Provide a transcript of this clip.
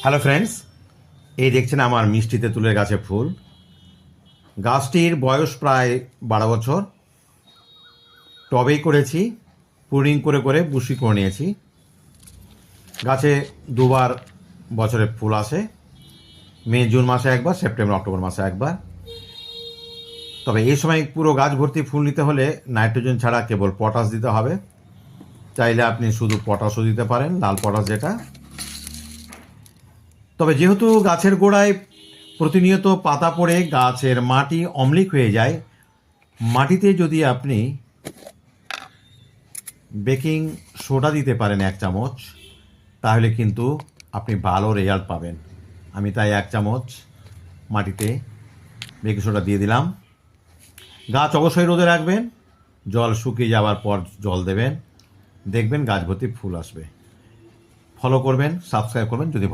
Hello friends, এই দেখছেন আমার মিষ্টি তেঁতুলের গাছে ফুল। গাছটির বয়স প্রায় 12 বছর। টবেই করেছি, প্রুনিং করে করে বুশি করে নিয়েছি। গাছে দুবার বছরে ফুল আসে, মে জুন মাসে একবার, সেপ্টেম্বর অক্টোবর মাসে একবার। তবে এই সময় পুরো গাছ ভর্তি ফুল নিতে হলে নাইট্রোজেন ছাড়া কেবল পটাশ দিতে হবে। চাইলে আপনি শুধু পটাশও দিতে পারেন, লাল পটাশ যেটা। তবে যেহেতু গাছের গোড়ায় প্রতিনিয়ত পাতা পড়ে গাছের মাটি অম্লিক হয়ে যায়, মাটিতে যদি আপনি বেকিং সোডা দিতে পারেন 1 চামচ, তাহলে কিন্তু আপনি ভালো রেজাল্ট পাবেন। আমি তাই 1 চামচ মাটিতে বেকিং সোডা দিয়ে দিলাম। গাছ অবশ্যই রোদে রাখবেন, জল শুকিয়ে যাওয়ার পর জল দেবেন, দেখবেন গাছ ভর্তি ফুল আসবে। ফলো করবেন, সাবস্ক্রাইব করবেন যদি